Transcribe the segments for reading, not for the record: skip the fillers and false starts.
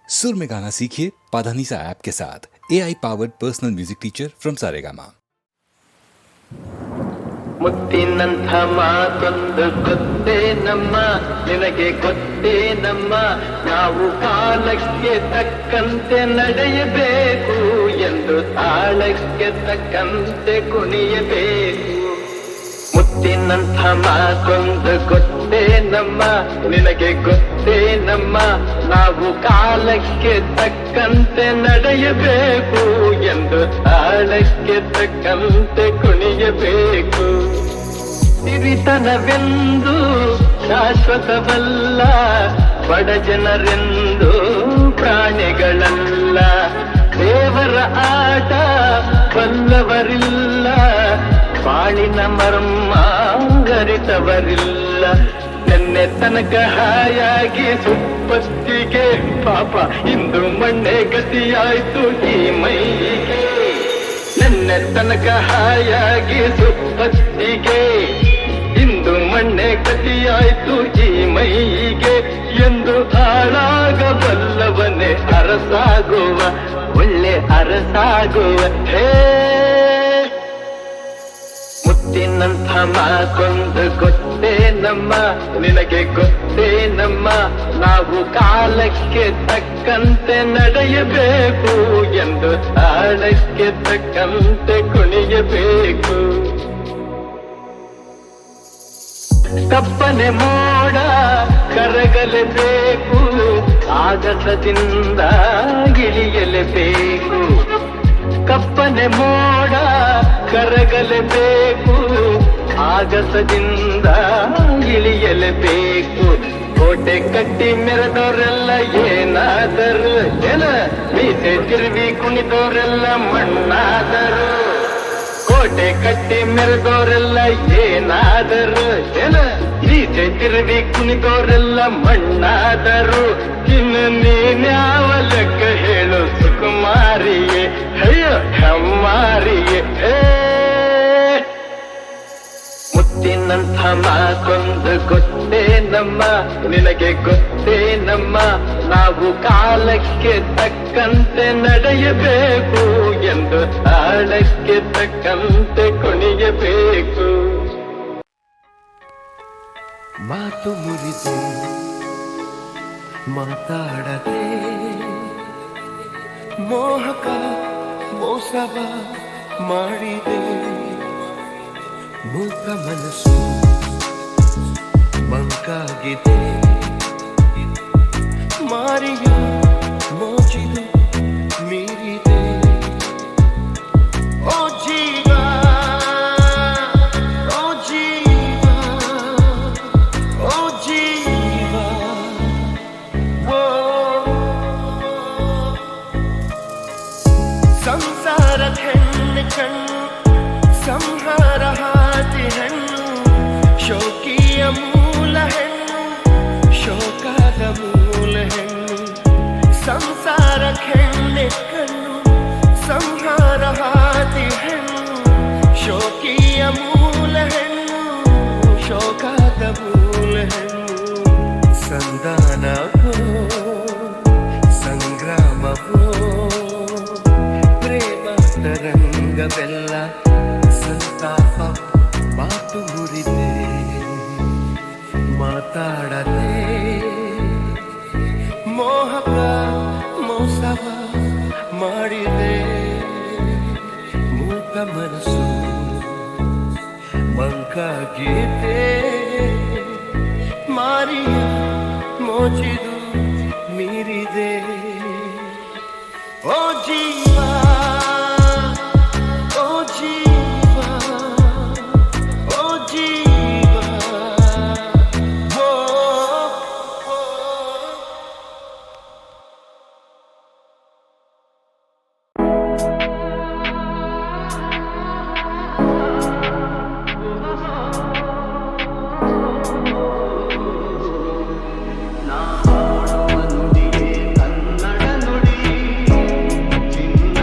सुर में गाना सीखिए पाधानीसा ऐप के साथ। AI powered personal music teacher from Saregama. ಮುತ್ತಿನಂಥ ಮಾತೊಂದು ಗೊತ್ತೇನಮ್ಮ, ನಿನಗೆ ಗೊತ್ತೇನಮ್ಮ, ನಾವು ಕಾಲಕ್ಕೆ ತಕ್ಕಂತೆ ನಡೆಯಬೇಕು ಎಂದು ತಾಳಕ್ಕೆ ತಕ್ಕಂತೆ ಕುಣಿಯಬೇಕು. ಮುತ್ತಿನಂಥ ಮಾತೊಂದು ಗೊತ್ತೇನಮ್ಮ, ನಿನಗೆ ಗೊತ್ತೇನಮ್ಮ, ನಾವು ಕಾಲಕ್ಕೆ ತಕ್ಕಂತೆ ನಡೆಯಬೇಕು ಎಂದು ತಾಳಕ್ಕೆ ತಕ್ಕಂತೆ ಕುಣಿಯಬೇಕು. ಸಿರಿತನವೆಂದು ಶಾಶ್ವತವಲ್ಲ, ಬಡ ಜನರೆಂದು ಪ್ರಾಣಿಗಳಲ್ಲ, ದೇವರ ಆಟ ಬಲ್ಲವರಿಲ್ಲ, ಬಾಳಿನ ಮರ್ಮ ಅರಿತವರಿಲ್ಲ. ನೆನ್ನೆ ತನಕ ಹಾಯಾಗಿ ಸುಪ್ಪತ್ತಿಗೆ ಪಾಪ ಇಂದು ಮಣ್ಣೆ ಗತಿಯಾಯ್ತು ಈ ಮೈಗೆ. ನೆನ್ನೆ ತನಕ ಹಾಯಾಗಿ ಸುಪ್ಪತ್ತಿಗೆ ಇಂದು ಮಣ್ಣೆ ಗತಿಯಾಯ್ತು ಈ ಮೈಗೆ. ಎಂದು ಹಾಳಾಗಬಲ್ಲವನೇ ಅರಸಾಗುವ, ಒಳ್ಳೆ ಅರಸಾಗುವ. ಹೇ ಮುತ್ತಿನಂಥ ಮಾತೊಂದು ಗೊತ್ತೇನಮ್ಮ, ನಿನಗೆ ಗೊತ್ತೇನಮ್ಮ, ನಾವು ಕಾಲಕ್ಕೆ ತಕ್ಕಂತೆ ನಡೆಯಬೇಕು ಎಂದು ತಾಳಕ್ಕೆ ತಕ್ಕಂತೆ ಕುಣಿಯಬೇಕು. ಕಪ್ಪನೆ ಮೋಡ ಕರಗಲೇಬೇಕು, ಆಗಸದಿಂದ ಇಳಿಯಲೇಬೇಕು. ಕಪ್ಪನೆ ಮೋಡ ಕರಗಲೇಬೇಕು, ಆಗಸದಿಂದ ಇಳಿಯಲೇಬೇಕು. ಕೋಟೆ ಕಟ್ಟಿ ಮೆರೆದವರೆಲ್ಲ ಏನಾದರು, ಮೀಸೆ ತಿರುವಿ ಕುಣಿದವರೆಲ್ಲ ಮಣ್ಣಾದರು. ಕೋಟೆ ಕಟ್ಟಿ ಮೆರೆದವರೆಲ್ಲ ಏನಾದರು, ಮೀಸೆ ತಿರುವಿ ಕುಣಿದವರೆಲ್ಲ ಮಣ್ಣಾದರು. ಇನ್ನು ನೀನ್ಯಾವ ಲೆಕ್ಕ ಹೇಳು ಸುಕುಮಾರಿಯೇ, ಅಯ್ಯೋ ಹೆಮ್ಮಾರಿಯೇ. ಮುತ್ತಿನಂಥ ಮಾತೊಂದು ಗೊತ್ತೇನಮ್ಮ, ನಿನಗೆ ಗೊತ್ತೇನಮ್ಮ, ನಾವು ಕಾಲಕ್ಕೆ ತಕ್ಕಂತೆ ನಡೆಯಬೇಕು ಎಂದು ತಾಳಕ್ಕೆ ತಕ್ಕಂತೆ ಕುಣಿಯಬೇಕು. ಮಾತು ಮುರಿದು ಮಾತಾಡದೆ, ಮೋಹಕ ಮೋಸವ ಮಾಡಿದೆ, ಮೂಕ ಮನಸ್ಸು ಮಂಕಾಗಿದೆ, ಮಾರಿಯ ಮೋಜಿದು ಮೀರಿದೆ. ಓ ಜೀವ, ಓ ಜೀವ, ಓ ಜೀವ, ಓ ಸಂಸಾರ ಹೆಣ್ಣು ಕಣ್ಣು ಸಂಹಾರ ಹಾದಿ ಹೆಣ್ಣು, ಶೋಕಿಯ ಮೂಲ ಹೆಣ್ಣು, ಶೋಕದ ಮೂಲ ಹೆಣ್ಣು. ಸಂಸಾರ ಹೆಣ್ಣೆ ಕಣ್ಣು ಸಂಹಾರ ಹಾದಿ ಹೆಣ್ಣು, ಶೋಕಿಯ ಮೂಲ ಹೆಣ್ಣು, ಶೋಕದ ಮೂಲ ಹೆಣ್ಣು. ಸಂಧಾನವೋ ಸಂಗ್ರಾಮವೋ ಪ್ರೇಮ ತರಂಗವೆಲ್ಲ ಸಂತಾಪ. ಮಾತು ಮುರಿದೆ ಮಾತಾಡದೆ, ಮೋಹಕ ಮೋಸವ ಮಾಡಿದೆ, ಮೂಕ ಮನಸ್ಸು ಮಂಕಾಗಿದೆ, ಮಾರಿಯ ಮೋಜಿದು ಮೀರಿದೆ. ಓ ಜೀವ, ಓ ಜೀವ, ಓ ಜೀವ, ಓ ನಾಡುವಂದಿಗೆ ಕನ್ನಡ ನುಡಿ, ಚಿನ್ನ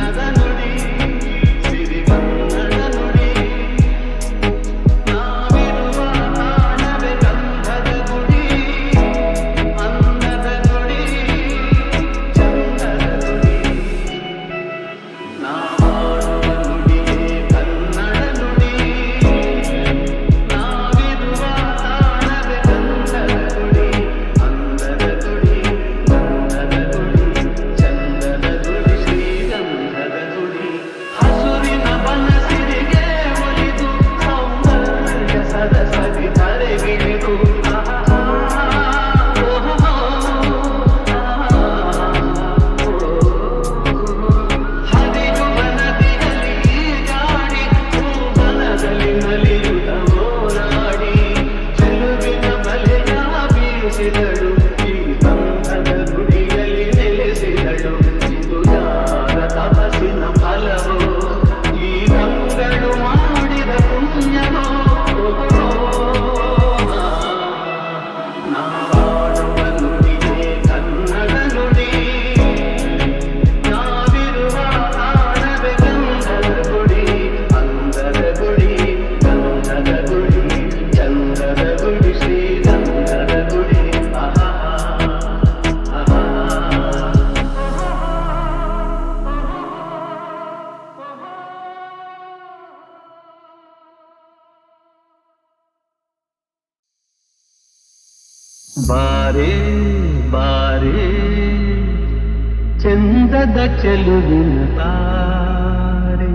ಚಂದದ ಚೆಲುವಿನ ತಾರೆ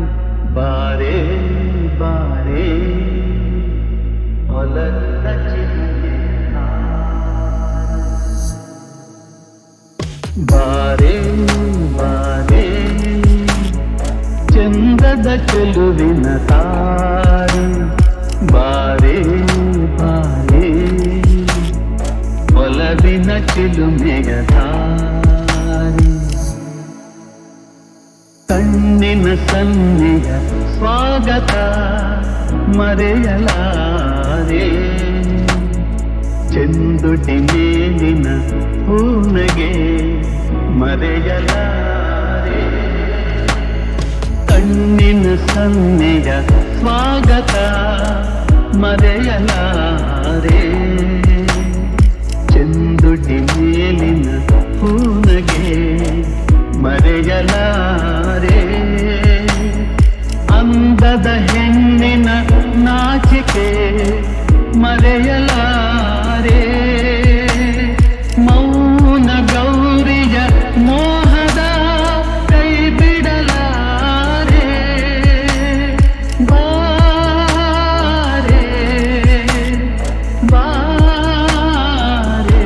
ಬಾರೆ ಬಾರೆ ಹೊಲದ ಚಿಲುವಿನ ಬಾರೆ ಬಾರೆ ಚಂದದ ಚೆಲುವಿನ ತಾರೆ ಬಾರೆ ಬಾರೆ ಒಲವಿನ ಚಿಲುಮೆಯ ತಾರೆ ಕಣ್ಣಿನ ಸನ್ನೆಯ ಸ್ವಾಗತ ಮರೆಯಲಾರೆ ಚೆಂದುಟಿ ಮೇಲಿನ ಹೂನಗೆ ಮರೆಯಲಾರೆ ಕಣ್ಣಿನ ಸನ್ನೆಯ ಸ್ವಾಗತ ಮರೆಯಲಾರೆ ಚೆಂದುಟಿ ಮೇಲಿನ ಹೂನಗೆ ಮರೆಯಲಾರೆ ಅಂದದ ಹೆಣ್ಣಿನ ನಾಚಿಕೆ ಮರೆಯಲಾರೆ ಮೌನ ಗೌರಿಯ ಮೋಹದ ಕೈ ಬಿಡಲಾರೆ ಬಾರೆ ಬಾರೆ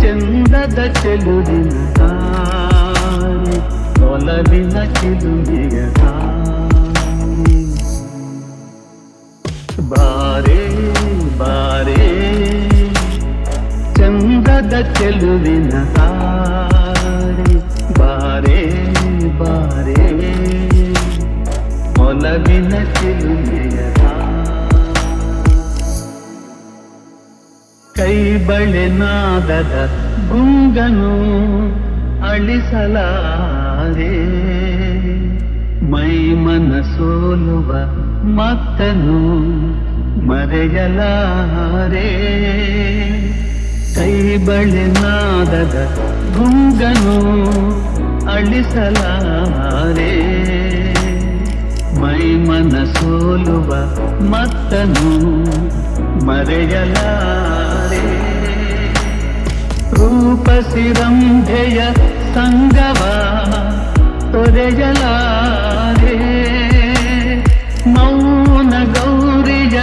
ಚಂದದ ಚೆಲುವಿನ ತಾರೆ ಒಲವಿನ ಚಿಲುಮೆಯ ತಾರೆ ಬಾರೆ ಬಾರೆ ಚಂದದ ಚೆಲುವಿನ ತಾರೆ ಬಾರೆ ಬಾರೆ ಒಲವಿನ ಚಿಲುಮೆಯ ಕೈ ಬಳೆ ನಾದದ ಗುಂಗನು ಅಳಿಸಲಾರೆ ಮೈ ಮನ ಸೋಲುವ ಮತ್ತನು ಮರೆಯಲಾರೆ ಕೈ ಬಳೆ ನಾದದ ಗುಂಗನು ಅಳಿಸಲಾರೆ ಮೈ ಮನ ಸೋಲುವ ಮತ್ತನು ಮರೆಯಲಾರೆ ರೂಪಸಿರಂಭೆಯ ಸಂಗವ ತೊರೆಯಲಾರೆ ಮೌನ ಗೌರಿಯ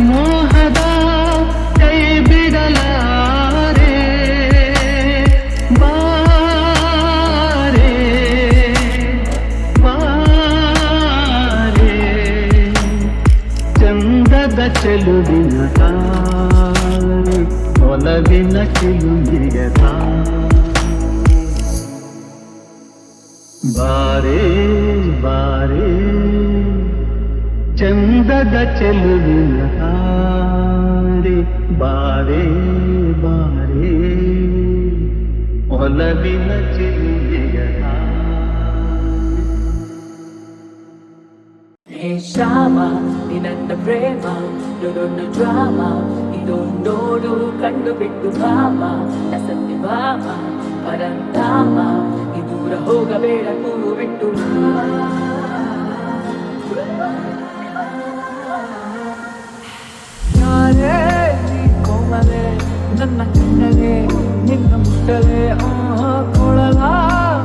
ಮೋಹದ ಕೈ ಬಿಡಲಾರೆ ಬಾರೆ ಬಾರೆ ಚಂದದ ಚೆಲುವಿನ ತಾರೆ ಒಲವಿನ ಚಿಲುಮೆಯ ಬಾರೆ ಬಾರೆ ಚಂದದ ಚೆಲುವಿನ ತಾರೆ ಬಾರೆ ಬಾರೆ ಒಲವಿನ ಚಿಲುಮೆಯ ಹೇ ಶ್ಯಾಮ ನಿನ್ನ ಪ್ರೇಮ ದೊಡ್ಡ ಡ್ರಾಮ ಇದು ನೋಡು ಕಂಡು ಬಿಟ್ಟು ಭಾಮ ಸತ್ಯ ಭಾಮ ಪರಂಧಾಮ ಈ ದೂರ ಹೋಗಬೇಡ ಕೂರು ಬಿಟ್ಟು ಯಾರೇ ನೀ ಕೋಮಲೆ ನನ್ನ ಕಣ್ಣಲೆ ನಿನ್ನ ಮುಟ್ಟಲೆ ಕೊಳಲ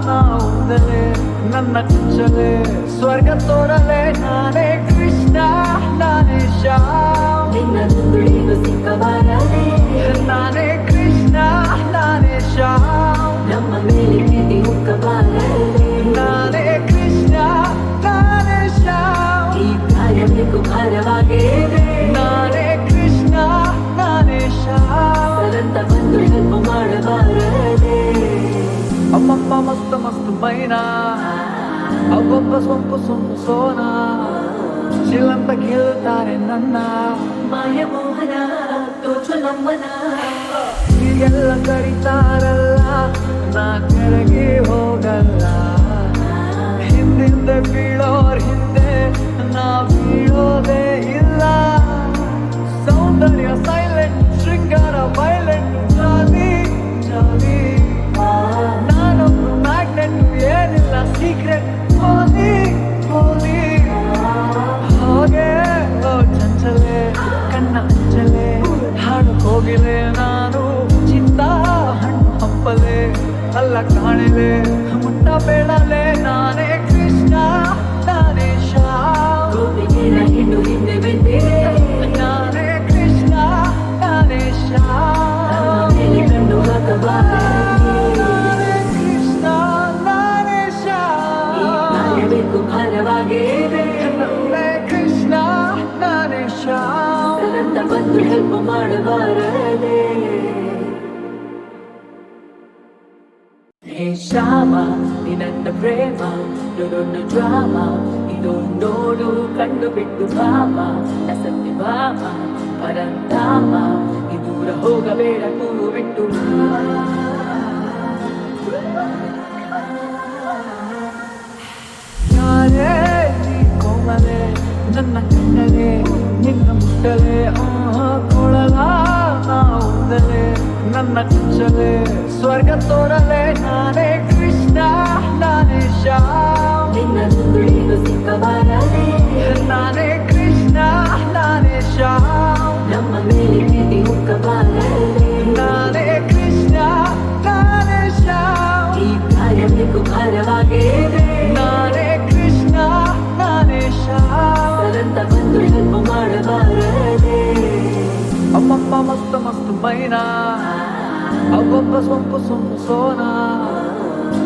ನಾವುದಲೆ ನನ್ನ ಕುಚ್ಚಲೆ ಸ್ವರ್ಗ ತೋರಲೆ ನಾನೇ ಕೃಷ್ಣ ನಾನೇ ಶ್ಯಾಮ್ ನಿನ್ನ ತುಳಿದು ಸಿಕ್ಕಬಾರದೆ ನಾನೇ ಕೃಷ್ಣ ನಾನೇ ಶ್ಯಾಮ್ ನಮ್ಮ ಮೇಲೆ ಪ್ರೀತಿ ಹುಕ್ಕಬಾರದೆ ನಾನೇ ಕೃಷ್ಣ ನಾನೇ ಶ್ಯಾಮ್ ಈ ಕಾರ್ಯಕ್ಕೂ ಭಾರವಾಗಿದೆ ನಾನೇ ಕೃಷ್ಣ ನಾನೇ ಶ್ಯಾಮ್ ಸರಂತ ಬಂದು ಹೆಲ್ಪ್ ಮಾಡಬಾರದೆ ಅಮ್ಮಮ್ಮ ಮಸ್ತ್ ಮಸ್ತ್ ಮೈನಾ ಅವೊಬ್ಬ ಸೊಂಪು ಸೊಂಪು ಸೋನಾ ಚಿಲ್ಲಂತ ಕೇಳುತ್ತಾರೆ ನನ್ನ ಮಾಯ ಮೋಹನ ತೋಚು ನಮ್ಮನ ಹೀಗೆಲ್ಲ ಕರೀತಾರಲ್ಲ ನಾ ಕೆಳಗೆ ಹೋಗಲ್ಲ ಹಿಂದಿಂದ ಬೀಳೋರ್ ಹಿಂದೆ ನಾ ಬೀಳೋದೇ ಇಲ್ಲ ಸೌಂದರ್ಯ ಸೈಲೆಂಟ್ ಶೃಂಗಾರ ವೈಲೆಂಟ್ ಜಾಲಿ ಜಾಲಿ ನಾನೊಂದು ಮ್ಯಾಗ್ನೆಟ್ ಏನಿಲ್ಲ ಸೀಕ್ರೆಟ್ ಹೋಲಿ ಹೋಲಿ ಹಾಗೆ ಚಂಚಲೆ ಕಣ್ಣ ಹಂಚಲೆ ಹಾಡು ಹೋಗಿಲೆ ನಾನು ಚಿತ್ತ ಹಣ್ಣು ಹಂಪಲೆ ಅಲ್ಲ ಕಾಣಲೆ ಮುಟ್ಟ ಬೇಡಲೆ ನಾನೇ ಕೃಷ್ಣ ನಾನೇ ಶ್ಯಾಮ್ ಗೋಪಿಗೆರ ಹೆಣ್ಣು ಹಿಂದೆ ಬೆಂದಿದೆ ನಾನೇ ಕೃಷ್ಣ ನಾನೇ ಶ್ಯಾಮ್ ಮೇಲೆ ಕಣ್ಣು ಹಾಕಬಾರದೆ ನಾನೇ ಕೃಷ್ಣ ನಾನೇ ಶ್ಯಾಮ್ ಕಾಯಬೇಕು ಭಾರವಾಗಿದೆ ನಾನೇ ಕೃಷ್ಣ ನಾನೇ ಶ್ಯಾಮ್ ಸರಂತ ಬಂದು ಹೆಲ್ಪ್ ಮಾಡಬಾರದೆ ಹೇ ಶ್ಯಾಮ ನಿನ್ನ ಪ್ರೇಮ ದೊಡ್ಡ ಡ್ರಾಮ ಇದು ನೋಡು ಕಂಡು ಬಿಟ್ಟು ಭಾಮ ಸತ್ಯ ಭಾಮ ಪರಂಧಾಮ ಈ ದೂರ ಹೋಗಬೇಡ ಕೂರು ಬಿಟ್ಟು ಯಾರೇ ನೀ ಕೋಮಲೆ ನನ್ನ ಕಣ್ಣಲೆ ನಿನ್ನ ಮುಟ್ಟಲೆ ಕೊಳಲ ನಾವುದಲೆ ನನ್ನ ಚುಚ್ಚಲೆ ಸ್ವರ್ಗ ತೋರಲೆ ನಾನೇ ಕೃಷ್ಣ ನಾನೇ ಶ್ಯಾಮ್ ನಿನ್ನ ತುಳಿದು ಸಿಕ್ಕಬಾರದೆ ನಾನೇ ಕೃಷ್ಣ ನಾನೇ ಶ್ಯಾಮ್ ನಮ್ಮ ಮೇಲೆ ಪ್ರೀತಿ ಹುಕ್ಕಬಾರದೆ ನಾನೇ ಕೃಷ್ಣ ನಾನೇ ಶ್ಯಾಮ್ ಈ ಕಾಯಬೇಕು ಭಾರವಾಗಿದೆ ನಾನೇ ಕೃಷ್ಣ ನಾನೇ ಶ್ಯಾಮ್ ಸರಂತ ಬಂದು ಹೆಲ್ಪ್ ಮಾಡಬಾರದೆ ಅಮ್ಮಮ್ಮ ಮಸ್ತ್ ಮಸ್ತ್ ಮೈನಾ ಅವೊಬ್ಬ ಸೊಂಪು ಸೊಂಪು ಸೋನಾ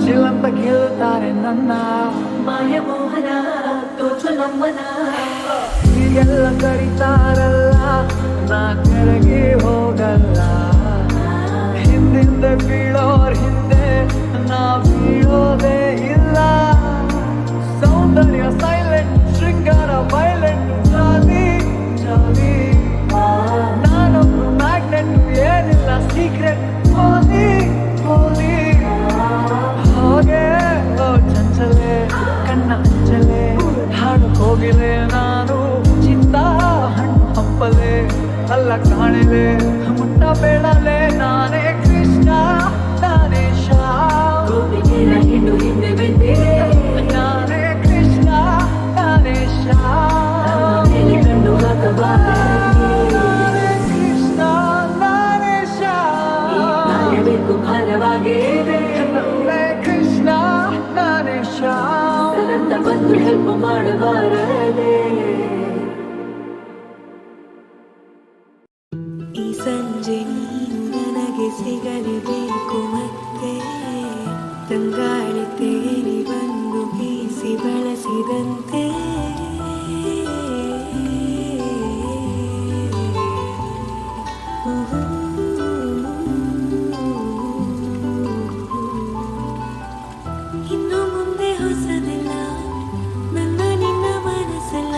ಚಿಲ್ಲಂತ ಕೇಳುತ್ತಾರೆ ನನ್ನ ಮಾಯ ಮೋಹನ ತೋಚು ನಮ್ಮನ ಹೀಗೆಲ್ಲ ಕರೀತಾರಲ್ಲ ನಾ ಕೆಳಗೆ ಹೋಗಲ್ಲ ಹಿಂದಿಂದ ಬೀಳೋರ್ ಹಿಂದೆ ನಾ ಬೀಳೋದೇ ಇಲ್ಲ ಸೌಂದರ್ಯ ಸೈಲೆಂಟ್ ಶೃಂಗಾರ ವೈಲೆಂಟ್ ಜಾಲಿ ಜಾಲಿ ನಾನೊಂದು ಮ್ಯಾಗ್ನೆಟ್ ಏನಿಲ್ಲ ಸೀಕ್ರೆಟ್ ಹೋಲಿ ಹೋಲಿ ಹಾಗೆ ಚಂಚಲೆ ಕಣ್ಣ ಹಂಚಲೆ ಹಾಡು ಹೋಗಿಲೆ ನಾನು ಚಿಂತ ಹಣ್ಣು ಹಂಪಲೆ ಅಲ್ಲ ಕಾಣಲೆ ಮುಟ್ಟ ಬೇಡಲೆ ನಾನೇ ಕೃಷ್ಣ ನಾನೇ ಶ್ಯಾಮ್ ಗೋಪಿಗೆರ ಹೆಣ್ಣು ಹಿಂದೆ ಬೆಂದಿದೆ ನಾನೇ ಕೃಷ್ಣ ನಾನೇ ಶ್ಯಾಮ್ ಮೇಲೆ ಕಣ್ಣು ಹಾಕಬಾರದೆ ನಾನೇ ಕೃಷ್ಣ ನಾನೇ ಶ್ಯಾಮ್ ಕಾಯಬೇಕು ಭಾರವಾಗಿದೆ ನಾನೇ ಕೃಷ್ಣ ನಾನೇ ಶ್ಯಾಮ್ ಸರಂತ ಬಂದು ಹೆಲ್ಪ್ ಮಾಡಬಾರದೆ ಈ ಸಂಜೆ ನೀನು ನನಗೆ ಸಿಗಲೇಬೇಕು ಮತ್ತೆ ತಂಗಾಳಿ ತೇಲಿ ಬಂದು ಬೀಸಿ ಬಳಸಿದಂತೆ ಇನ್ನು ಮುಂದೆ ಹೊಸದಿಲ್ಲ ನನ್ನ ನಿನ್ನ ಮನಸ್ಸಲ್ಲ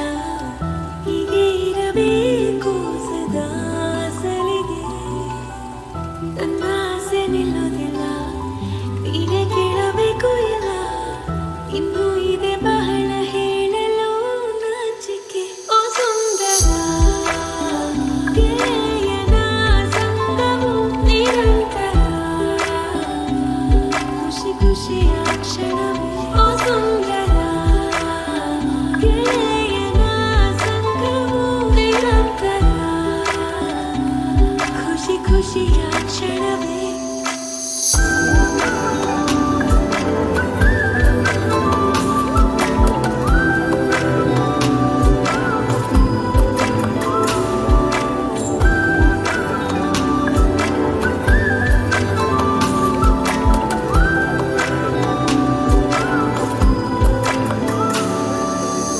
ಹೀಗೆ ಇರಬೇಕು ಸದಾ ಸಲಿಗೆ ನನ್ನ ಆಸೆ ನಿಲ್ಲೋದಿಲ್ಲ ನೀನೇ ಕೇಳಬೇಕು ಇಲ್ಲ ಇನ್ನು ಇದೆ ಬಹಳ ಹೇಳಲು ನಾಚಿಕೆ ಓ ಸುಂದರ ಗೆಳೆಯನ ಸಂಗವು ನಿರಂತರ ಖುಷಿ ಖುಷಿಯ ಕ್ಷಣವೇ ಓ ಸುಂದರ ಗೆಳೆಯನ ಸಂಗವು ನಿರಂತರ ಖುಷಿ ಖುಷಿಯ ಕ್ಷಣವೇ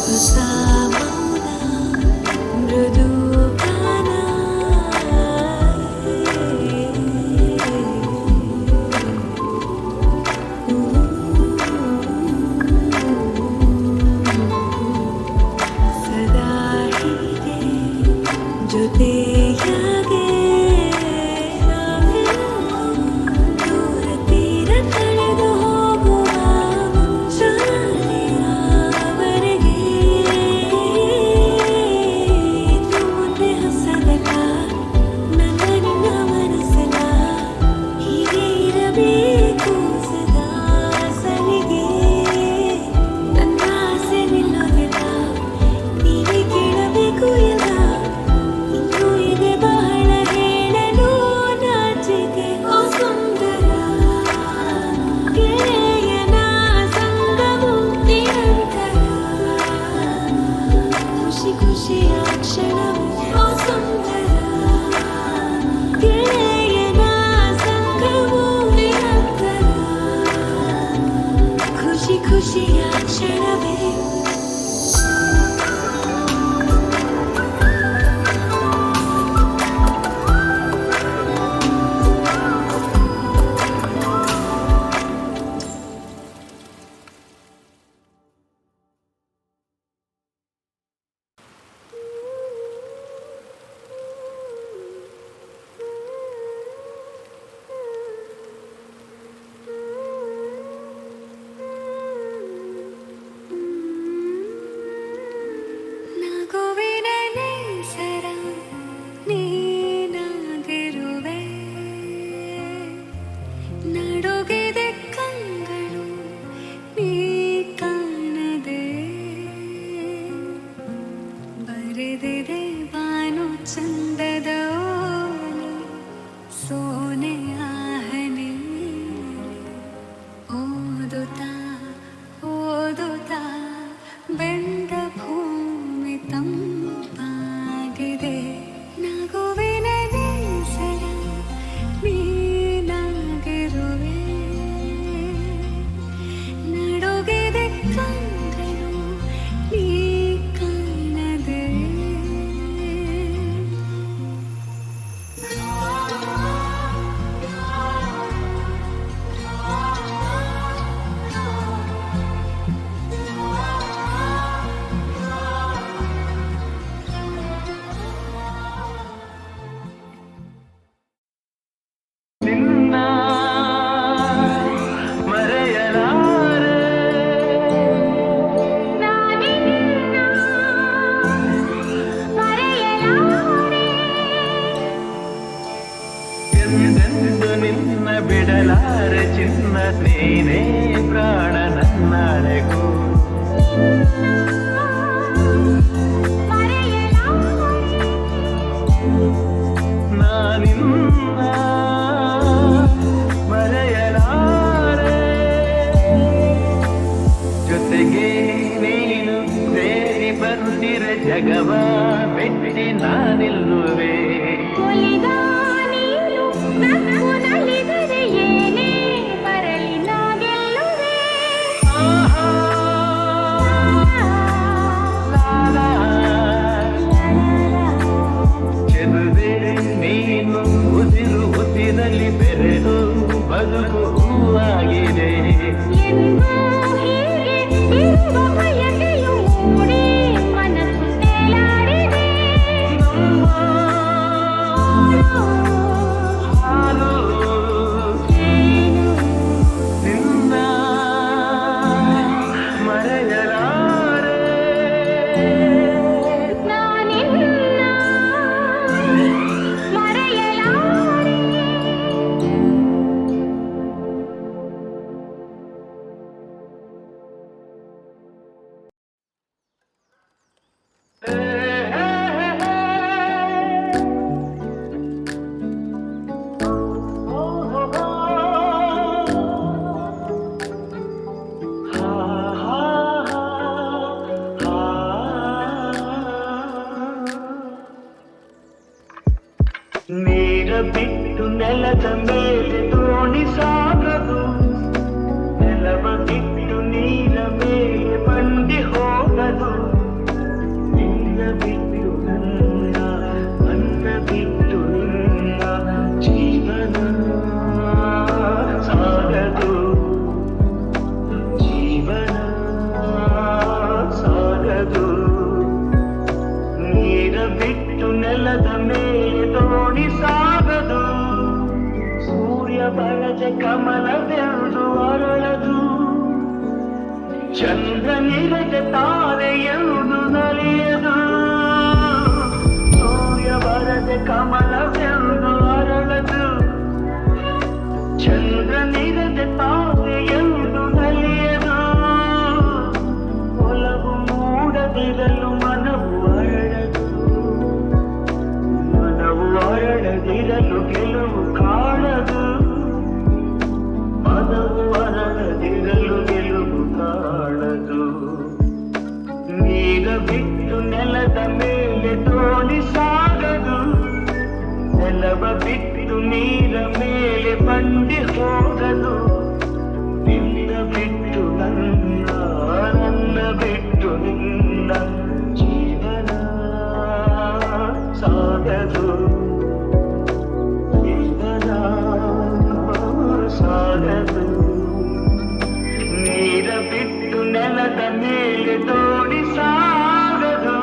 ಹೊಸ ಮೌನ ಮೃದು ಗಾನ ಖುಷಿಯ ಕ್ಷಣವೇ ನಗುವಿನ ನೇಸರ ನೀನಾಗಿರುವೆ ನಡುಗಿದೆ ಕಂಗಳು ನೀ ಕಾಣದೆ ಬರೆದಿದೆ ಬಾನು ಚಂದದ ಓಲೆ ಸೋನೆಯ ಹನಿ ಓದುತ್ತಾ ಓದುತ್ತಾ ಬೆಂದ ಭೂಮಿ ತಂಪಾಗಿದೆ ನಗುವಿನ ನೇಸರ ನೀನಾಗಿರುವೆ ನಡುಗಿದೆ ಕಂಗಳು ನೀ ಕಾಣದೆ ನಿನ್ನ ಮರೆಯಲಾರೆ ಎಂದೆಂದು ನಿನ್ನ ಬಿಡಲಾರೆ ಚಿನ್ನ ನೀನೇ ಪ್ರಾಣ ನನ್ನಳೆಗೂ ನಾನಿನ್ನ ಮರೆಯಲಾರೆ ಜೊತೆಗೆ ನೀನು ಸೇರಿ ಬಂದಿರ ಜಗವ ಮೆಟ್ಟಿ ನಾನಿಲ್ಲುವೆ ಚೆಲುವೆ ನೀನು ಉಸಿರು ಉಸಿರಲ್ಲಿ ಬೆರೆದು ಬದುಕು ಹೂವಾಗಿದೆ ಹಾಲು ನಿನ್ನ ಮರೆಯಲಾರೆ ನೀರ ಬಿಟ್ಟು ನೆಲದ ಮೇಲೆ ದೋಣಿ ಸಾಗದು ನೆಲವ ಬಿಟ್ಟು ನೀರ ಮೇಲೆ ಬಂಡಿ ಹೋಗದು ನಿನ್ನ ಬಿಟ್ಟು ನನ್ನ ಬಿಟ್ಟು ನಿನ್ನ ಜೀವನ ಸಾಗದು ಜೀವನ ಸಾಗದು ನೀರ ಬಿಟ್ಟು ನೆಲದ ಮೇಲೆ ದೋಣಿ ಸಾಗದು ಸೂರ್ಯ ಬರಜ ಕಮಲವೆಂದು ಅರಳದು ಚಂದ್ರ ನಿರಜ ತಾರೆ ಎಂದು ನಲಿಯದು ಸೂರ್ಯ ಬರಜ ಕಮಲವೆಂದು ಅರಳದು ಚಂದ್ರ ನಿರಜ ತಾರೆ ಎಂದು ನಲಿಯದು ಒಲವು ಮೂಡದಿರಲು ಮನವು ಅರಳದು ಮನವು ಅರಳದಿರಲು ಗೆಲುವು ಕಾಣದು ಮನವು ಅರಳದಿರಲು ಗೆಲುವು ಕಾಣದು ನೀರ ಬಿಟ್ಟು ನೆಲದ ಮೇಲೆ ದೋಣಿ ಸಾಗದು ನೆಲವ ಬಿಟ್ಟು ನೀರ ಮೇಲೆ ಬಂಡಿ ಹೋಗದು ನಿನ್ನ ಬಿಟ್ಟು ನನ್ನ ಮೇಲೆ ದೋಣಿ ಸಾಗದು.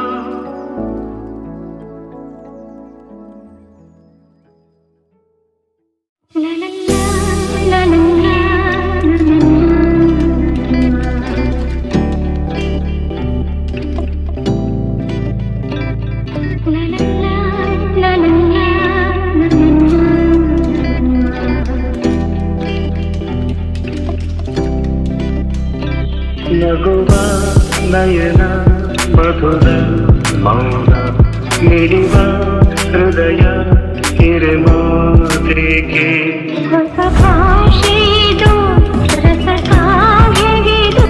ನಗುವ ನಯನ ಮಧುರ ಮೌನ ಮಿಡಿವ ಹೃದಯ ಹಿರಮಾತೆಗೆ ಹೊಸ ಭಾಷೆಯಿದು ರಸ ಕಾವ್ಯವಿದು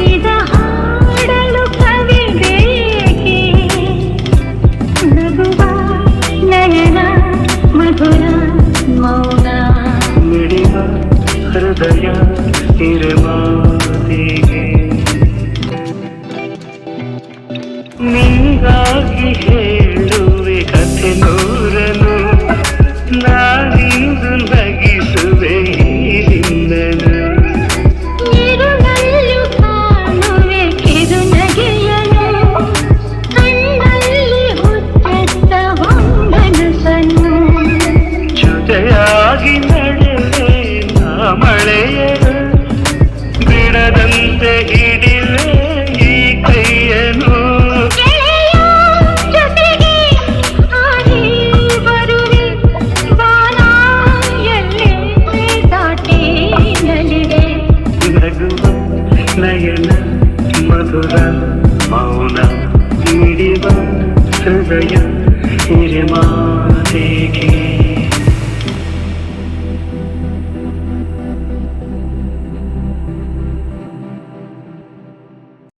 ಇದ ಹಾಡಲು ಕವಿ ಬೇಕೆ ನಗುವ ನಯನ ಮಧುರ ಮೌನ ಮಿಡಿವ ಹೃದಯ ಹಿರಮಾತೆಗೆ ನಿಂಗಾಗಿ ಹೇಳುವೆ ಕಥೆ